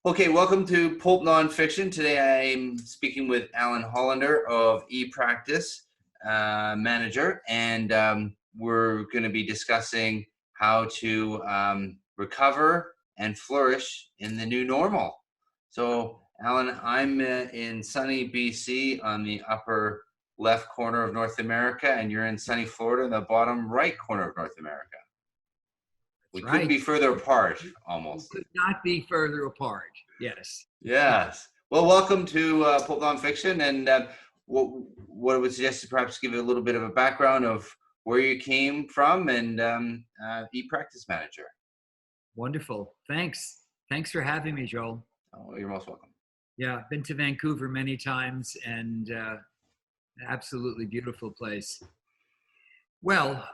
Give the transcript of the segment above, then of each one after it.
Okay, welcome to Pulp Nonfiction. Today I'm speaking with Alan Hollander of ePractice Manager, and we're going to be discussing how to recover and flourish in the new normal. So, Alan, I'm in sunny BC on the upper left corner of North America, and you're in sunny Florida in the bottom right corner of North America. We couldn't be further apart, almost. We could not be further apart. Yes. Yes. Well, welcome to Pulp Nonfiction, and what I would suggest is perhaps give you a little bit of a background of where you came from and ePractice Manager. Wonderful. Thanks. Thanks for having me, Joel. Oh, you're most welcome. Yeah, I've been to Vancouver many times, and absolutely beautiful place. Well,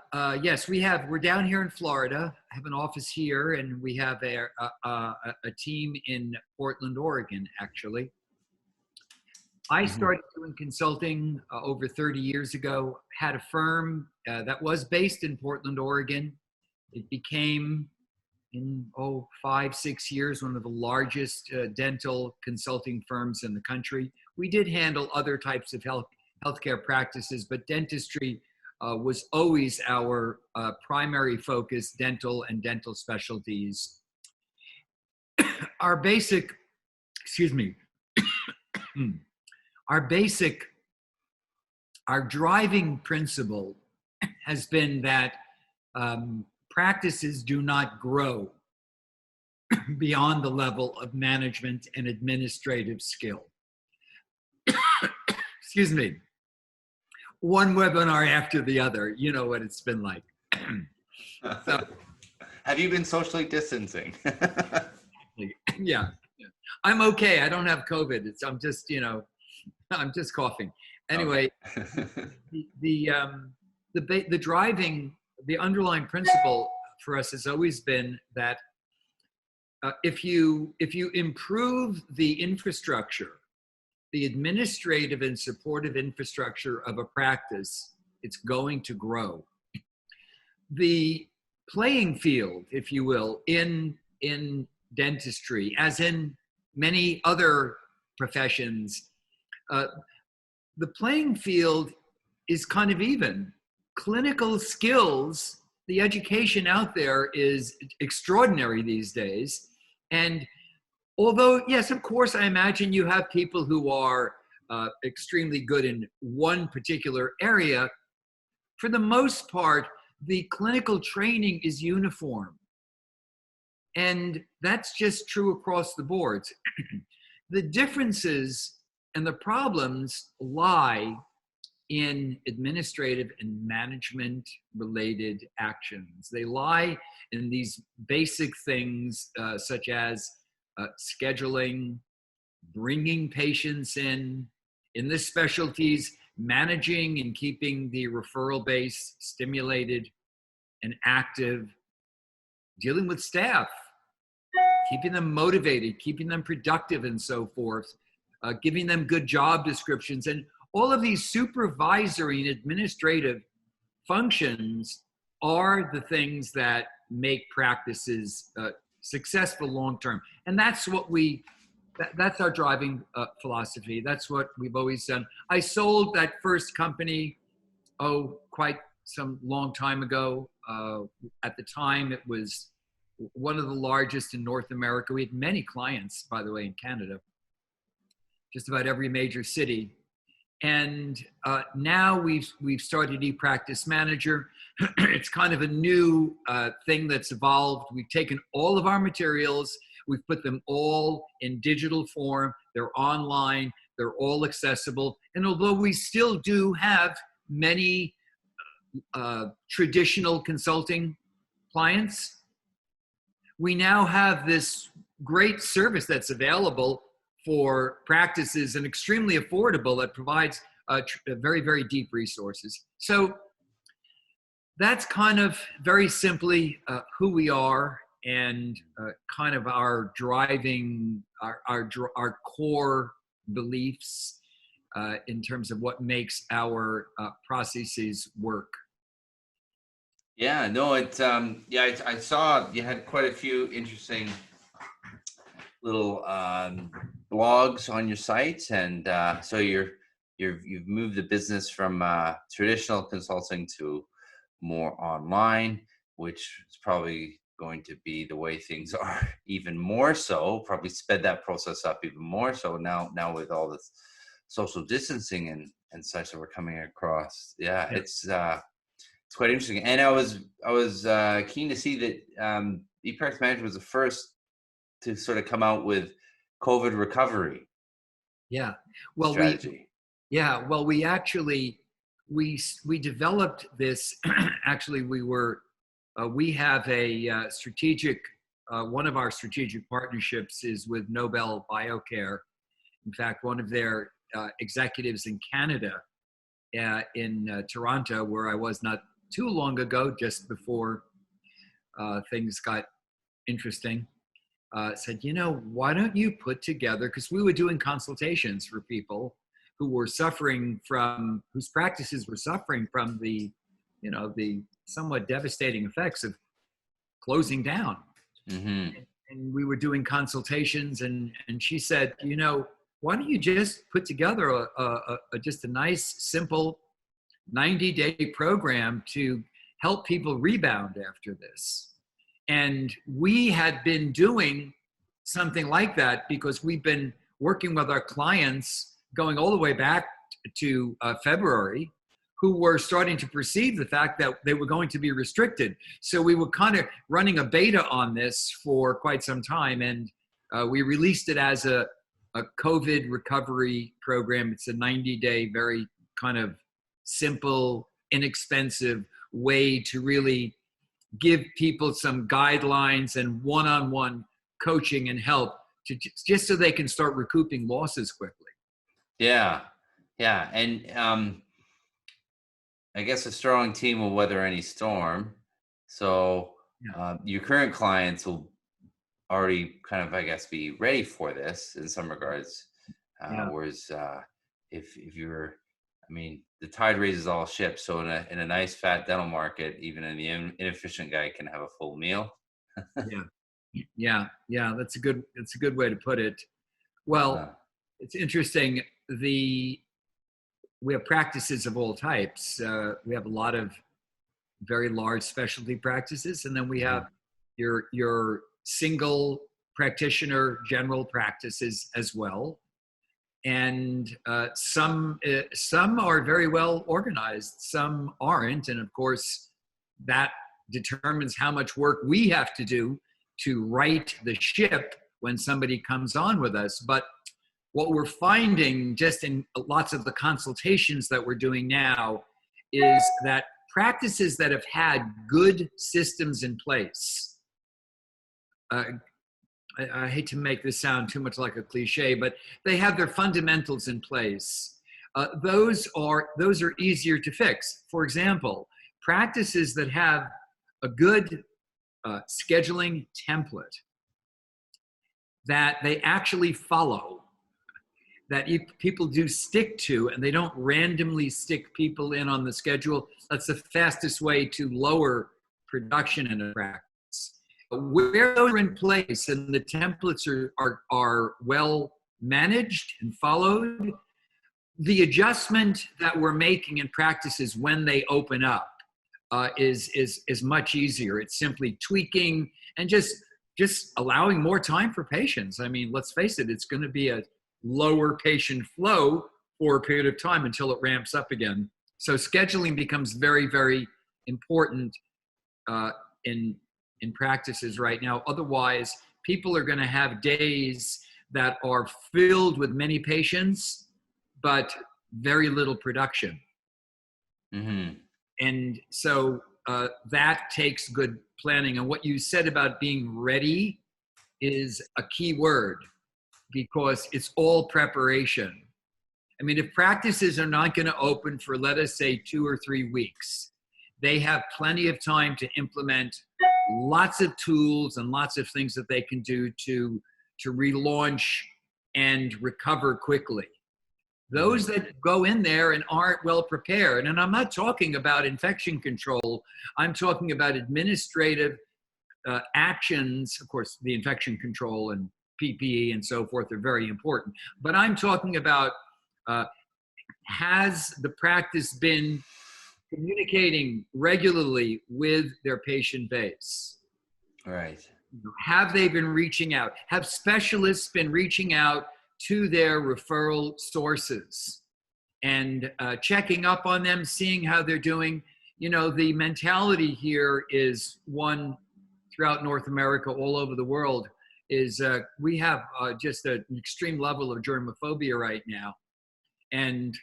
yes, we're down here in Florida. I have an office here, and we have a team in Portland, Oregon, actually. I started doing consulting over 30 years ago, had a firm that was based in Portland, Oregon. It became, in 5-6 years, one of the largest dental consulting firms in the country. We did handle other types of healthcare practices, but dentistry was always our primary focus, dental and dental specialties. Our basic, our driving principle has been that practices do not grow beyond the level of management and administrative skill. Excuse me. One webinar after the other, you know what it's been like. So, have you been socially distancing? yeah, I'm okay. I don't have COVID. I'm just, I'm just coughing. Anyway, okay. The underlying principle for us has always been that if you improve the infrastructure, the administrative and supportive infrastructure of a practice, it's going to grow. The playing field, if you will, in dentistry, as in many other professions, the playing field is kind of even. Clinical skills, the education out there is extraordinary these days. And although, yes, of course, I imagine you have people who are extremely good in one particular area. For the most part, the clinical training is uniform. And that's just true across the board. The differences and the problems lie in administrative and management related actions. They lie in these basic things such as scheduling, bringing patients in the specialties, managing and keeping the referral base stimulated and active, dealing with staff, keeping them motivated, keeping them productive and so forth, giving them good job descriptions. And all of these supervisory and administrative functions are the things that make practices successful long-term. And that's what that's our driving philosophy. That's what we've always done. I sold that first company, quite some long time ago. At the time, it was one of the largest in North America. We had many clients, by the way, in Canada, just about every major city. And now we've started ePractice Manager. It's kind of a new thing that's evolved. We've taken all of our materials, we've put them all in digital form. They're online, they're all accessible. And although we still do have many traditional consulting clients, we now have this great service that's available for practices and extremely affordable that provides very, very deep resources. So that's kind of very simply who we are and kind of our driving, our core beliefs in terms of what makes our processes work. Yeah, no, it's I saw you had quite a few interesting little blogs on your site, and so you've moved the business from traditional consulting to more online, which is probably going to be the way things are even more so. Probably sped that process up even more so now with all this social distancing and such that we're coming across. Yeah, Yeah. it's quite interesting. And I was keen to see that ePractice Management was the first to sort of come out with COVID recovery Yeah. Well, strategy. we actually we developed this. Actually, we have a strategic. One of our strategic partnerships is with Nobel Biocare. In fact, one of their executives in Canada, in Toronto, where I was not too long ago, just before things got interesting, said, why don't you put together, because we were doing consultations for people who were suffering from, whose practices were suffering from the somewhat devastating effects of closing down. Mm-hmm. And we were doing consultations, and she said, why don't you just put together just a nice, simple 90-day program to help people rebound after this. And we had been doing something like that because we've been working with our clients going all the way back to February, who were starting to perceive the fact that they were going to be restricted. So we were kind of running a beta on this for quite some time, and we released it as a COVID recovery program. It's a 90-day, very kind of simple, inexpensive way to really give people some guidelines and one-on-one coaching and help to just so they can start recouping losses quickly. Yeah, and I guess a strong team will weather any storm. So your current clients will already kind of, I guess, be ready for this in some regards. Whereas if you're, I mean, the tide raises all ships. So in a nice fat dental market, even an inefficient guy can have a full meal. Yeah. That's a good way to put it. Well, it's interesting. We have practices of all types. We have a lot of very large specialty practices, and then we have your single practitioner general practices as well. And some are very well organized, some aren't, and of course that determines how much work we have to do to right the ship when somebody comes on with us. But what we're finding just in lots of the consultations that we're doing now is that practices that have had good systems in place, I hate to make this sound too much like a cliche, but they have their fundamentals in place. Those are easier to fix. For example, practices that have a good scheduling template that they actually follow, that people do stick to, and they don't randomly stick people in on the schedule. That's the fastest way to lower production in a practice. Where those are in place and the templates are well managed and followed, the adjustment that we're making in practices when they open up is much easier. It's simply tweaking and just allowing more time for patients. I mean, let's face it, it's going to be a lower patient flow for a period of time until it ramps up again. So scheduling becomes very, very important in practices right now. Otherwise, people are going to have days that are filled with many patients, but very little production. Mm-hmm. And so that takes good planning. And what you said about being ready is a key word, because it's all preparation. I mean, if practices are not going to open for, let us say, 2 or 3 weeks, they have plenty of time to implement lots of tools and lots of things that they can do to relaunch and recover quickly. Those that go in there and aren't well prepared, and I'm not talking about infection control, I'm talking about administrative actions, of course, the infection control and PPE and so forth are very important. But I'm talking about, has the practice been communicating regularly with their patient base? Right. Have they been reaching out? Have specialists been reaching out to their referral sources and checking up on them, seeing how they're doing? The mentality here is one throughout North America, all over the world, is we have just an extreme level of germophobia right now. And,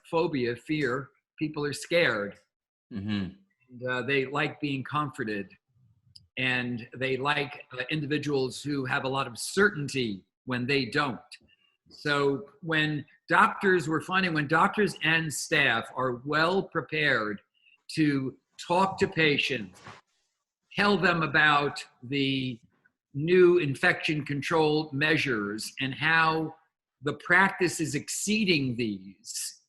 phobia, fear, people are scared. Mm-hmm. And, they like being comforted. And they like individuals who have a lot of certainty when they don't. So when doctors and staff are well prepared to talk to patients, tell them about the new infection control measures and how the practice is exceeding these,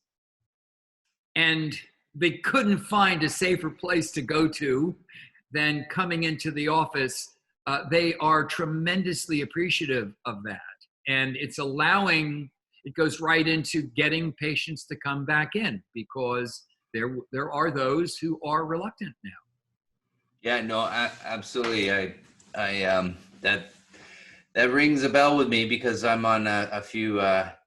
and they couldn't find a safer place to go to than coming into the office, they are tremendously appreciative of that. And it goes right into getting patients to come back in, because there are those who are reluctant now. Yeah, no, absolutely. I that rings a bell with me, because I'm on a few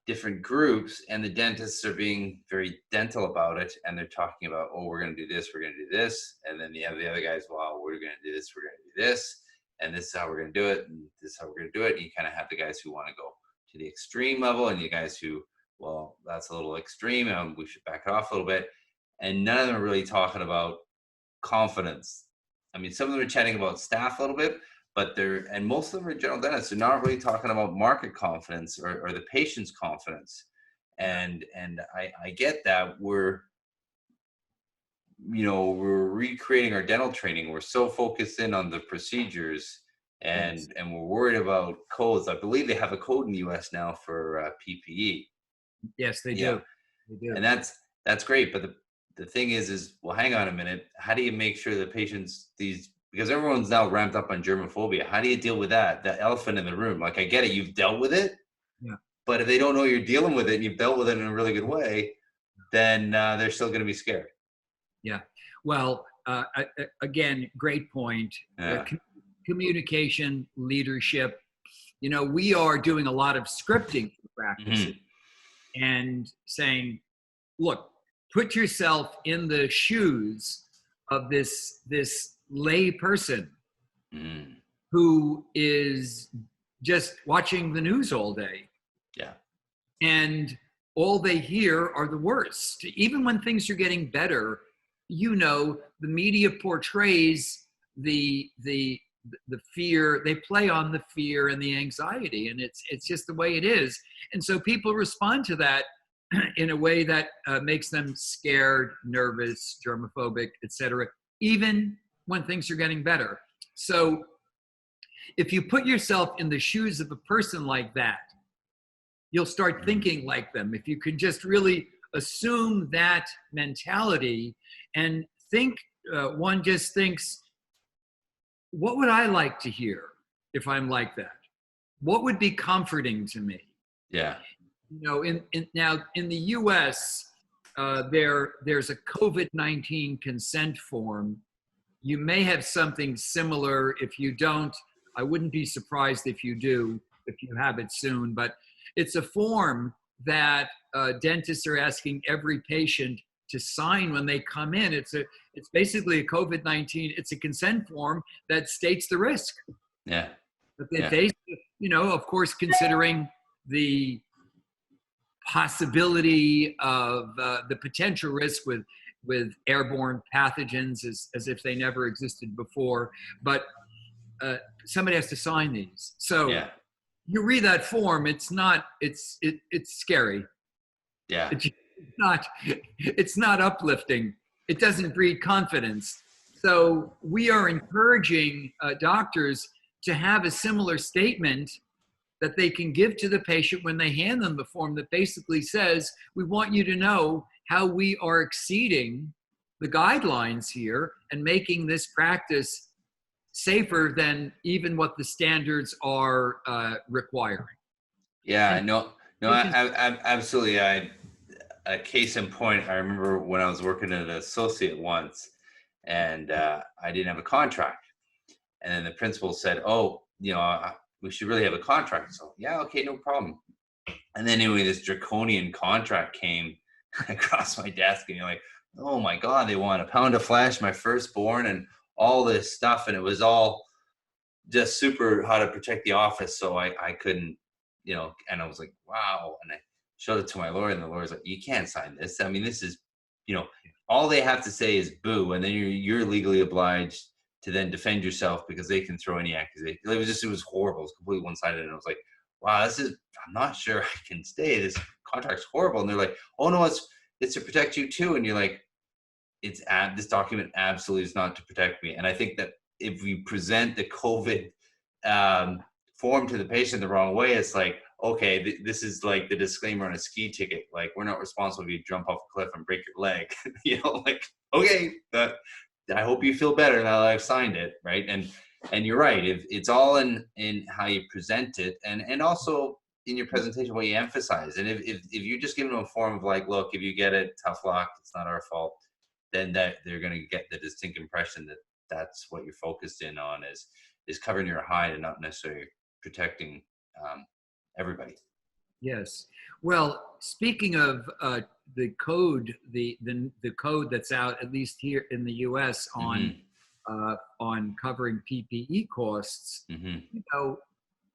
different groups, and the dentists are being very dental about it, and they're talking about, oh, we're going to do this, we're going to do this, and then you have the other guys, well, we're going to do this, we're going to do this, and this is how we're going to do it, and this is how we're going to do it. And you kind of have the guys who want to go to the extreme level, and you guys who, well, that's a little extreme, we should back it off a little bit. And none of them are really talking about confidence. I mean, some of them are chatting about staff a little bit, but and most of them are general dentists. They're not really talking about market confidence or the patient's confidence. And I get that we're recreating our dental training. We're so focused in on the procedures, and Yes. and we're worried about codes. I believe they have a code in the US now for PPE. Yes, they Yeah. do. They do. And that's great. But the thing is, well, hang on a minute. How do you make sure the patients, because everyone's now ramped up on germophobia, how do you deal with that? The elephant in the room. Like, I get it, you've dealt with it. Yeah. But if they don't know you're dealing with it and you've dealt with it in a really good way, then they're still going to be scared. Yeah. Well, again, great point. Yeah. Communication, leadership. We are doing a lot of scripting practices and saying, look, put yourself in the shoes of this lay person who is just watching the news all day. Yeah. And all they hear are the worst. Even when things are getting better, the media portrays the fear. They play on the fear and the anxiety, and it's just the way it is. And so people respond to that in a way that makes them scared, nervous, germophobic, etc., even when things are getting better. So if you put yourself in the shoes of a person like that, you'll start thinking like them. If you could just really assume that mentality and think, one just thinks, what would I like to hear if I'm like that? What would be comforting to me? Yeah. Now in the US, there's a COVID-19 consent form. You may have something similar. If you don't, I wouldn't be surprised if you do, if you have it soon. But it's a form that dentists are asking every patient to sign when they come in. It's basically a COVID-19. It's a consent form that states the risk. Yeah. But they, of course, considering the possibility of the potential risk with airborne pathogens as if they never existed before. But somebody has to sign these. So you read that form, it's scary. Yeah. It's not uplifting. It doesn't breed confidence. So we are encouraging doctors to have a similar statement that they can give to the patient when they hand them the form that basically says, we want you to know how we are exceeding the guidelines here and making this practice safer than even what the standards are requiring. Yeah, And no, absolutely. A case in point, I remember when I was working at an associate once, and I didn't have a contract. And then the principal said, "Oh, we should really have a contract." So, yeah, okay, no problem. And then anyway, this draconian contract came across my desk, and you're like, "Oh my God, they want a pound of flesh, my firstborn, and all this stuff." And it was all just super how to protect the office. So I couldn't, and I was like, wow. And I showed it to my lawyer, and the lawyer's like, "You can't sign this. I mean, this is, all they have to say is boo. And then you're legally obliged to then defend yourself because they can throw any accusation." It was horrible. It was completely one-sided. And I was like, wow, I'm not sure I can stay. This contract's horrible. And they're like, "Oh no, it's to protect you too." And you're like, this document absolutely is not to protect me. And I think that if we present the COVID form to the patient the wrong way, it's like, okay, this is like the disclaimer on a ski ticket. Like, we're not responsible if you jump off a cliff and break your leg. Like, okay, but I hope you feel better now that I've signed it, right? And you're right. If it's all in how you present it, and also in your presentation what you emphasize. And if you just give them a form of like, look, if you get it, tough luck, it's not our fault, then that they're going to get the distinct impression that that's what you're focused in on is covering your hide and not necessarily protecting everybody. Yes. Well, speaking of the code, the code that's out, at least here in the U.S. on covering PPE costs,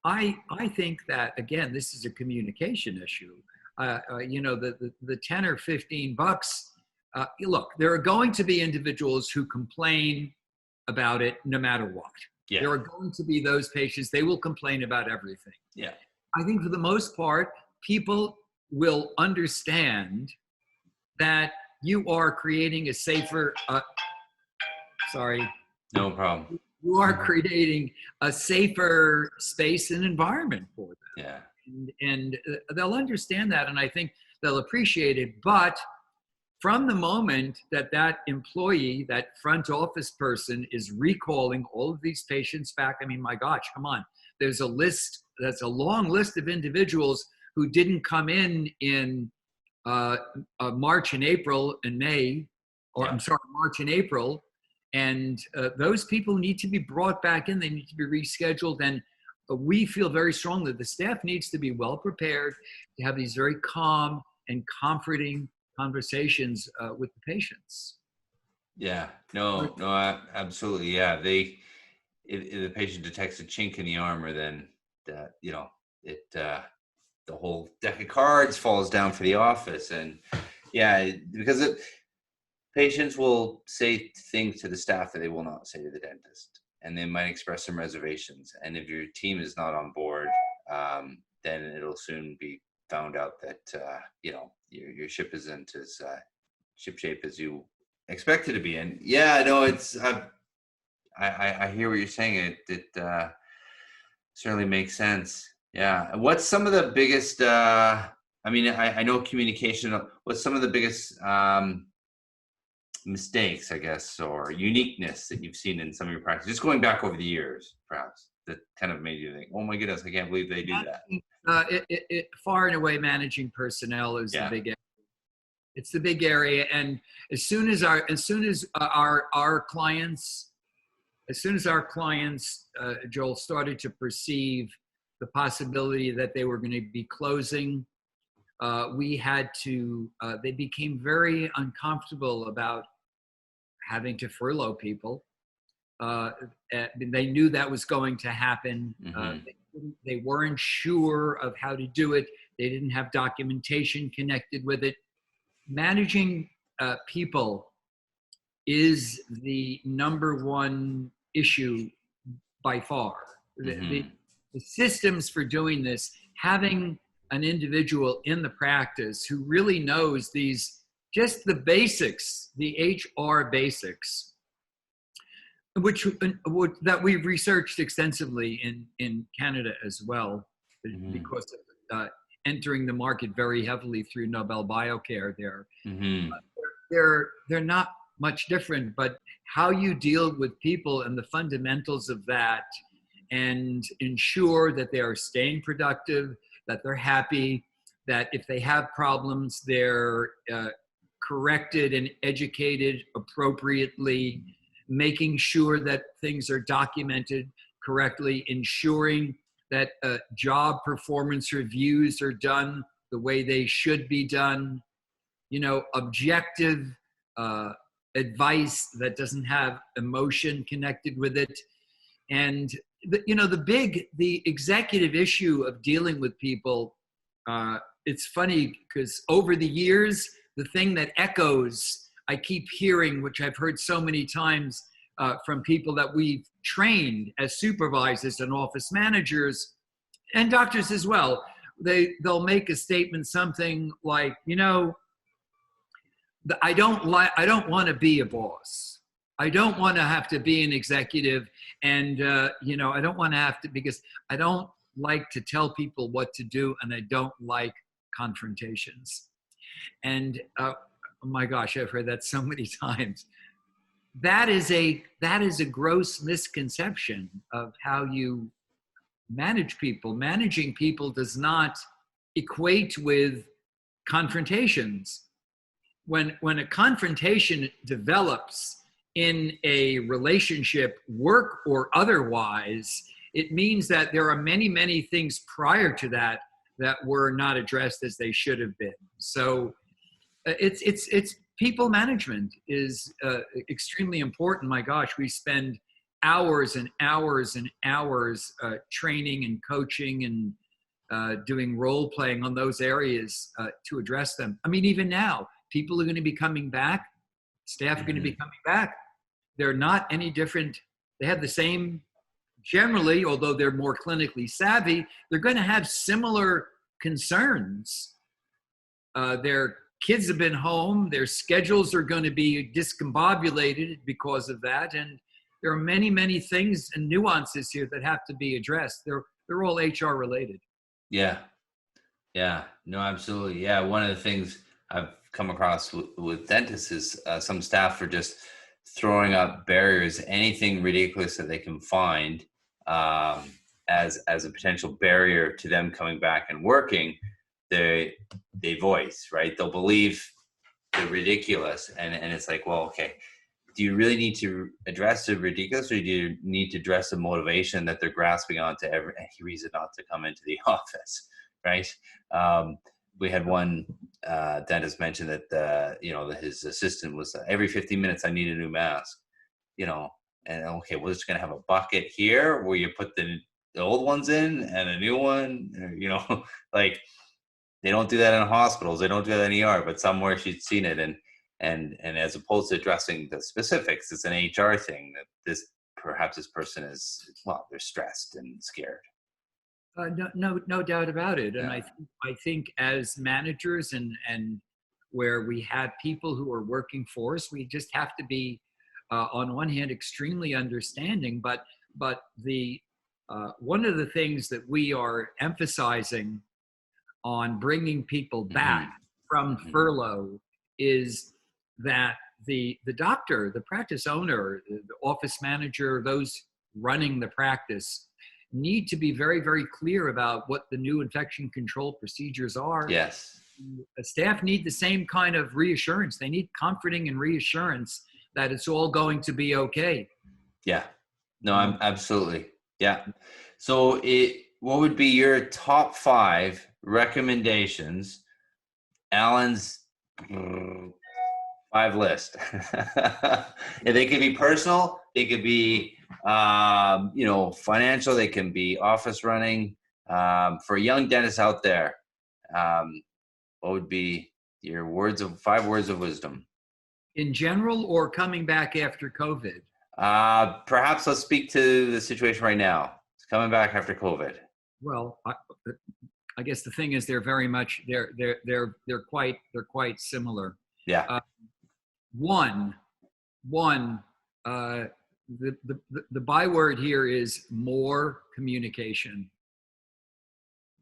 I think that, again, this is a communication issue. The 10 or 15 bucks. Look, there are going to be individuals who complain about it no matter what. Yeah. There are going to be those patients, they will complain about everything. Yeah. I think for the most part, people will understand that you are creating a safer, No problem. You are creating a safer space and environment for them. Yeah. And they'll understand that, and I think they'll appreciate it. But from the moment that employee, that front office person is recalling all of these patients back, I mean, my gosh, come on. There's a list, that's a long list of individuals who didn't come in March and April and May, March and April. And those people need to be brought back in. They need to be rescheduled. And we feel very strongly the staff needs to be well prepared to have these very calm and comforting conversations with the patients. Yeah, no, absolutely. Yeah, if the patient detects a chink in the armor, then that, the whole deck of cards falls down for the office. And yeah, because patients will say things to the staff that they will not say to the dentist, and they might express some reservations. And if your team is not on board, then it'll soon be found out that your ship isn't as shipshape as you expect it to be. And yeah, no, it's I hear what you're saying. It certainly makes sense. Yeah. What's some of the biggest? I know communication. What's some of the biggest mistakes, I guess, or uniqueness that you've seen in some of your practice, just going back over the years, perhaps, that kind of made you think, "Oh my goodness, I can't believe they do that." Far and away, managing personnel is the big area. It's the big area, and as soon as our clients, Joel, started to perceive the possibility that they were going to be closing, they became very uncomfortable about having to furlough people. They knew that was going to happen. They weren't sure of how to do it. They didn't have documentation connected with it. Managing people is the number one issue by far. The systems for doing this, having an individual in the practice who really knows just the basics, the HR basics, that we've researched extensively in Canada as well, because of entering the market very heavily through Nobel Biocare there. They're not much different, but how you deal with people and the fundamentals of that, and ensure that they are staying productive, that they're happy, that if they have problems, they're corrected and educated appropriately, making sure that things are documented correctly, ensuring that job performance reviews are done the way they should be done, objective advice that doesn't have emotion connected with it. And the executive issue of dealing with people, it's funny because over the years, the thing that echoes, I keep hearing, which I've heard so many times from people that we've trained as supervisors and office managers and doctors as well, they'll make a statement, something like, I don't want to be a boss. I don't want to have to be an executive. And, I don't want to have to, because I don't like to tell people what to do, and I don't like confrontations. And oh my gosh, I've heard that so many times. That is a gross misconception of how you manage people. Managing people does not equate with confrontations. When a confrontation develops in a relationship, work or otherwise, it means that there are many, many things prior to that that were not addressed as they should have been. So it's people management is extremely important. My gosh, we spend hours and hours and hours training and coaching and doing role playing on those areas to address them. I mean, even now, people are going to be coming back. Staff are going to be coming back. They're not any different. They have the same, generally, although they're more clinically savvy, they're going to have similar concerns. Their kids have been home. Their schedules are going to be discombobulated because of that. And there are many, many things and nuances here that have to be addressed. They're all HR related. Yeah. No, absolutely. Yeah. One of the things I've come across with dentists is some staff are just throwing up barriers, anything ridiculous that they can find as a potential barrier to them coming back and working. They voice, right? They'll believe the ridiculous, and it's like, well, okay, do you really need to address the ridiculous, or do you need to address the motivation that they're grasping onto every reason not to come into the office, right? We had one dentist mention that his assistant was every 15 minutes I need a new mask, and okay, we're just gonna have a bucket here where you put the old ones in and a new one, like they don't do that in hospitals, they don't do that in ER, but somewhere she'd seen it, and as opposed to addressing the specifics, it's an HR thing that this person is, well, they're stressed and scared. No doubt about it. Yeah. And I think as managers and where we have people who are working for us, we just have to be, on one hand, extremely understanding. But the one of the things that we are emphasizing on bringing people back from furlough is that the doctor, the practice owner, the office manager, those running the practice need to be very, very clear about what the new infection control procedures are. Yes. The staff need the same kind of reassurance. They need comforting and reassurance that it's all going to be okay. Yeah. No, I'm absolutely. Yeah. So what would be your top 5 recommendations? Alan's 5 list. And they could be personal, they could be financial, they can be office running. For young dentists out there, what would be your 5 words of wisdom? In general, or coming back after COVID? Perhaps let's speak to the situation right now. It's coming back after COVID. Well, I guess the thing is they're very much they're quite similar. Yeah. One, the byword here is more communication.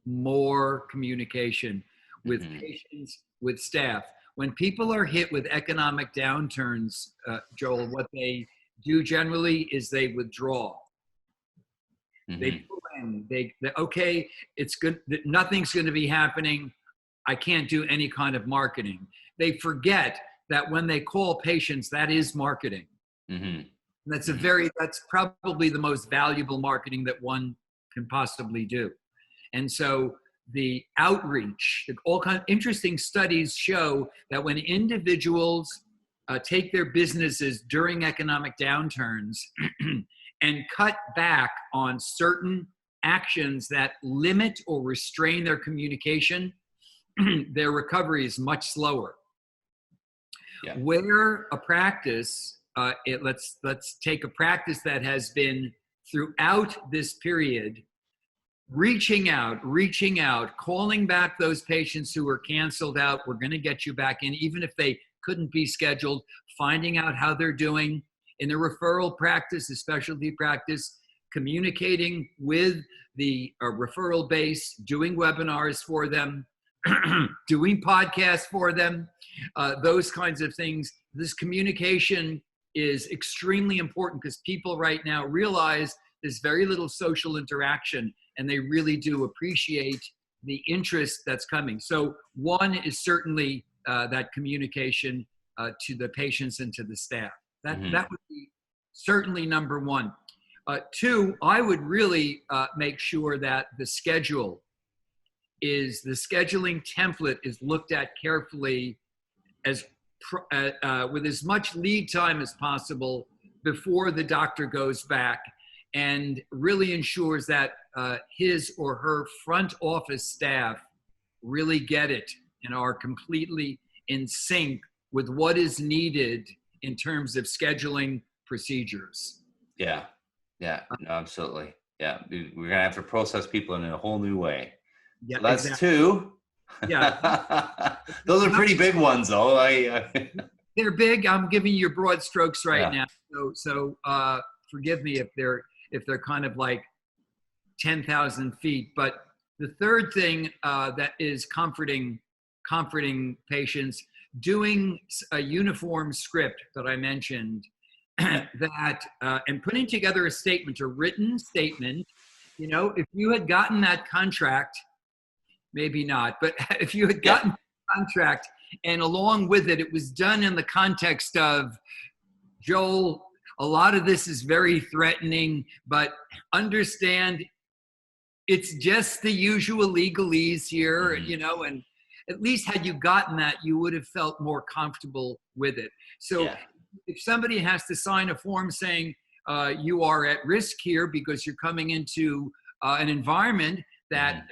More communication with patients, with staff. when people are hit with economic downturns, Joel, what they do generally is they withdraw. They pull in. Okay, it's good. Nothing's going to be happening. I can't do any kind of marketing. They forget that when they call patients, that is marketing. And that's that's probably the most valuable marketing that one can possibly do. And so the outreach, all kinds of interesting studies show that when individuals take their businesses during economic downturns and cut back on certain actions that limit or restrain their communication, their recovery is much slower. Where a practice, let's take a practice that has been throughout this period, reaching out, calling back those patients who were canceled out. We're going to get you back in, even if they couldn't be scheduled, finding out how they're doing in the referral practice, the specialty practice, communicating with the referral base, doing webinars for them, doing podcasts for them, those kinds of things. This communication is extremely important because people right now realize there's very little social interaction, and they really do appreciate the interest that's coming. So one is certainly that communication to the patients and to the staff. That would be certainly number one. Two, I would really make sure that the scheduling template is looked at carefully with as much lead time as possible before the doctor goes back, and really ensures that his or her front office staff really get it and are completely in sync with what is needed in terms of scheduling procedures. Yeah, no, absolutely. Yeah, we're going to have to process people in a whole new way. Yeah, so that's exactly. two. Yeah. Those are pretty big ones, though. They're big. I'm giving you broad strokes right now. So forgive me if they're kind of like 10,000 feet. But the third thing that is comforting patients, doing a uniform script that I mentioned, that and putting together a written statement. You know, if you had gotten that contract, maybe not, but if you had gotten the contract and along with it, it was done in the context of, Joel, a lot of this is very threatening, but understand it's just the usual legalese here, you know, and at least had you gotten that, you would have felt more comfortable with it. So if somebody has to sign a form saying you are at risk here because you're coming into an environment that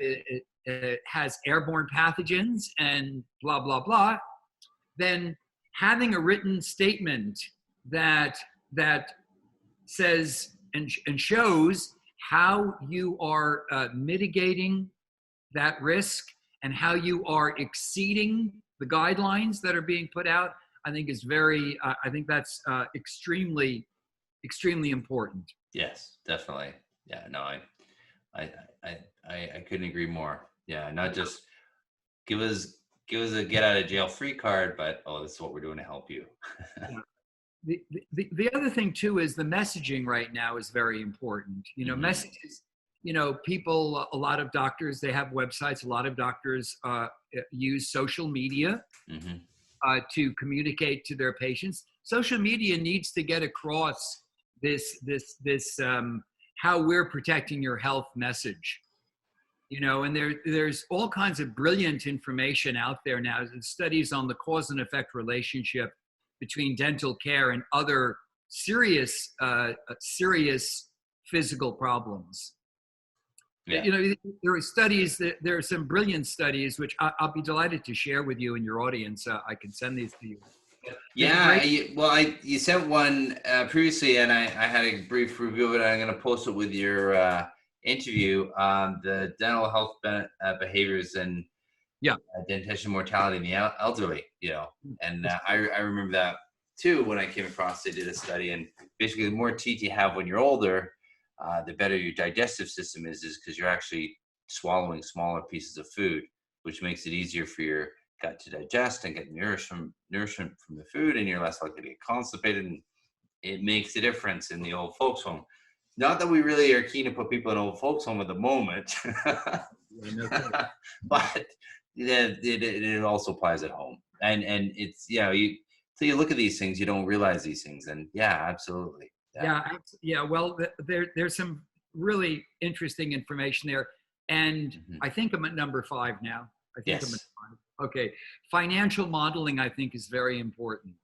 has airborne pathogens and blah, blah, blah, then having a written statement that says and shows how you are mitigating that risk and how you are exceeding the guidelines that are being put out, I think is I think that's extremely, extremely important. Yes, definitely. Yeah, no, I couldn't agree more. Yeah, not just give us a get out of jail free card, but this is what we're doing to help you. The other thing too is the messaging right now is very important. You know, messages, you know, people, a lot of doctors, they have websites. A lot of doctors use social media to communicate to their patients. Social media needs to get across this how we're protecting your health message. You know, and there's all kinds of brilliant information out there now. There's studies on the cause and effect relationship between dental care and other serious physical problems. Yeah. You know, there are studies, there are some brilliant studies, which I'll be delighted to share with you and your audience. I can send these to you. Yeah, you sent one previously, and I had a brief review of it. I'm going to post it with your interview on the dental health behaviors and dentition mortality in the elderly. You know, and I remember that too when I came across. They did a study, and basically, the more teeth you have when you're older, the better your digestive system is because you're actually swallowing smaller pieces of food, which makes it easier for your gut to digest and get nourishment from the food, and you're less likely to get constipated. And it makes a difference in the old folks home. Not that we really are keen to put people in old folks home at the moment, Yeah, no kidding. but it also applies at home. And it's, so you look at these things, you don't realize these things. And yeah, absolutely. Yeah. Well, there's some really interesting information there, and Mhm. I think I'm at number 5 now. I think I'm at Yes. 5. Okay, financial modeling I think is very important.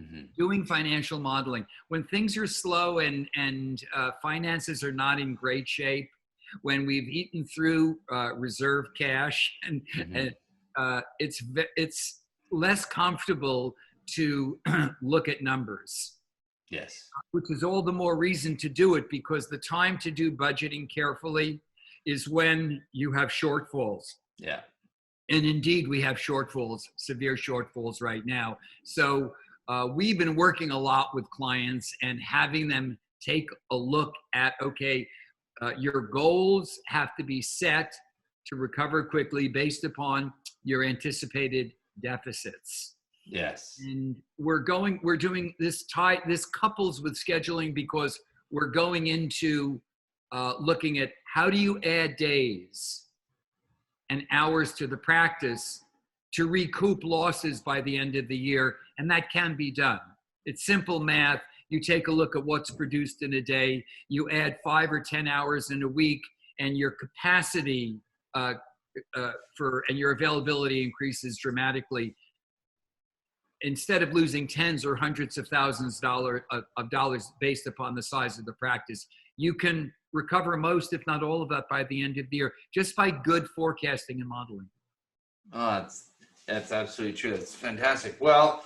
Mhm. Doing financial modeling when things are slow and finances are not in great shape, when we've eaten through reserve cash, and Mhm. it's less comfortable to look at numbers, Yes. which is all the more reason to do it, because the time to do budgeting carefully is when you have shortfalls. Yeah. And indeed, we have shortfalls, severe shortfalls right now. So we've been working a lot with clients and having them take a look at, okay, your goals have to be set to recover quickly based upon your anticipated deficits. Yes. And we're doing this this couples with scheduling, because we're going into looking at how do you add days and hours to the practice to recoup losses by the end of the year. And that can be done. It's simple math. You take a look at what's produced in a day, you add 5 or 10 hours in a week, and your capacity and your availability increases dramatically. Instead of losing tens or hundreds of thousands of dollars based upon the size of the practice, you can recover most, if not all of that, by the end of the year, just by good forecasting and modeling. Oh, that's absolutely true. That's fantastic. Well,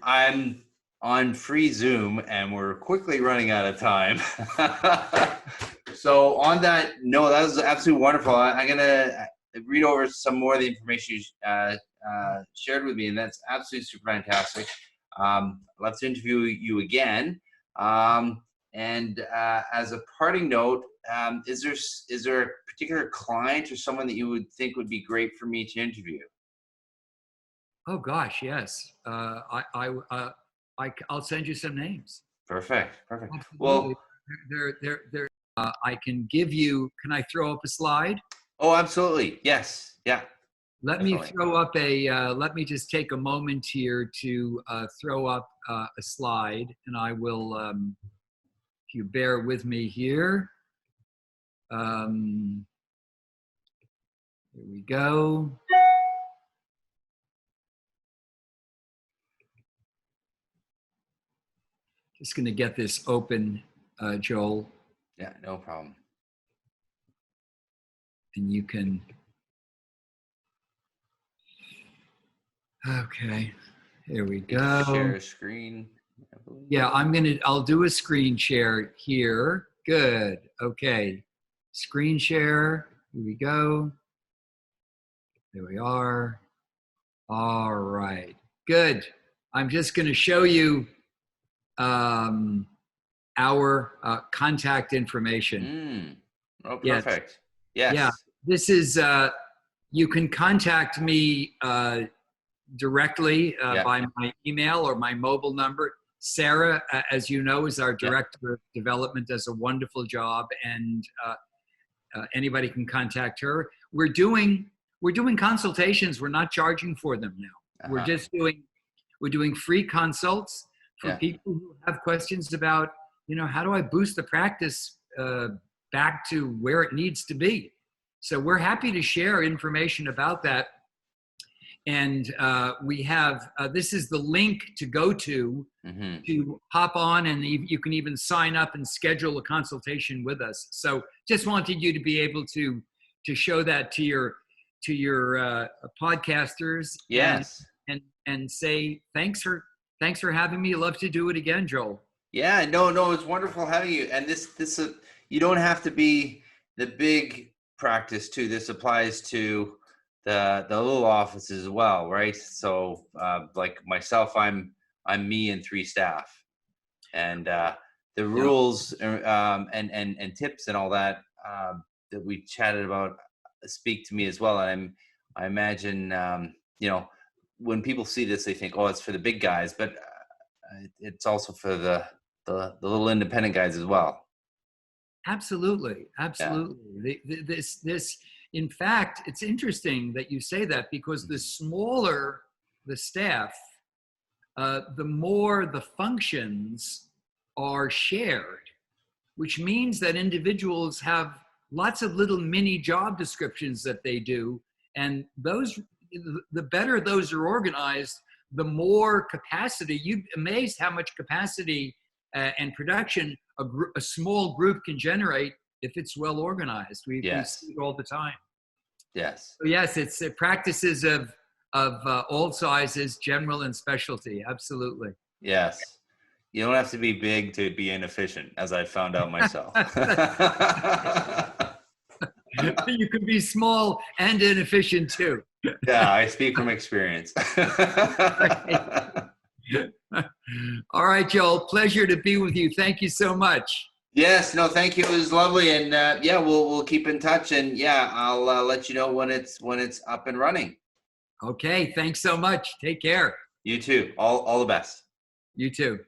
I'm on free Zoom and we're quickly running out of time. So on that, no, that was absolutely wonderful. I'm going to read over some more of the information you shared with me, and that's absolutely super fantastic. I'd love to interview you again. And as a parting note, is there a particular client or someone that you would think would be great for me to interview? Oh gosh, yes. I'll send you some names. Perfect. Absolutely. Well, I can give you. Can I throw up a slide? oh, absolutely. Yes. Yeah. Let me Definitely. throw up let me just take a moment here to throw up a slide, and I will, if you bear with me here. Here we go. Just going to get this open, Joel. Yeah, no problem. And you can. Okay, here we go. Share screen. Yeah, I'll do a screen share here. Good. Okay. Screen share. Here we go. There we are. All right. Good. I'm just going to show you our contact information. Oh, Yes. perfect. Yes. Yeah. This is, you can contact me directly by my email or my mobile number. Sarah, as you know, is our director of development, does a wonderful job, and anybody can contact her. We're doing consultations. We're not charging for them now. We're doing free consults for people who have questions about, how do I boost the practice back to where it needs to be? So we're happy to share information about that. And we have, this is the link to go to hop on, and you can even sign up and schedule a consultation with us. So just wanted you to be able to show that to your podcasters. Yes. And say, thanks for having me. Love to do it again, Joel. Yeah, no, it's wonderful having you. And this you don't have to be the big practice too. This applies to the little offices as well, right? So like myself, I'm me and 3 staff, and the rules and tips and all that that we chatted about speak to me as well. And I imagine when people see this, they think, oh, it's for the big guys, but it's also for the little independent guys as well. Absolutely, absolutely. This, in fact, it's interesting that you say that, because the smaller the staff, the more the functions are shared, which means that individuals have lots of little mini job descriptions that they do, and those, the better those are organized, the more capacity. You'd be amazed how much capacity and production a small group can generate if it's well organized. We see it all the time. Yes. So yes, it's practices of all sizes, general and specialty. Absolutely. Yes. You don't have to be big to be inefficient, as I found out myself. You can be small and inefficient too. Yeah, I speak from experience. All right, Joel, pleasure to be with you. Thank you so much. Yes, no, thank you. It was lovely, and yeah, we'll keep in touch, and yeah, I'll let you know when it's up and running. Okay, thanks so much. Take care. You too. All the best. You too.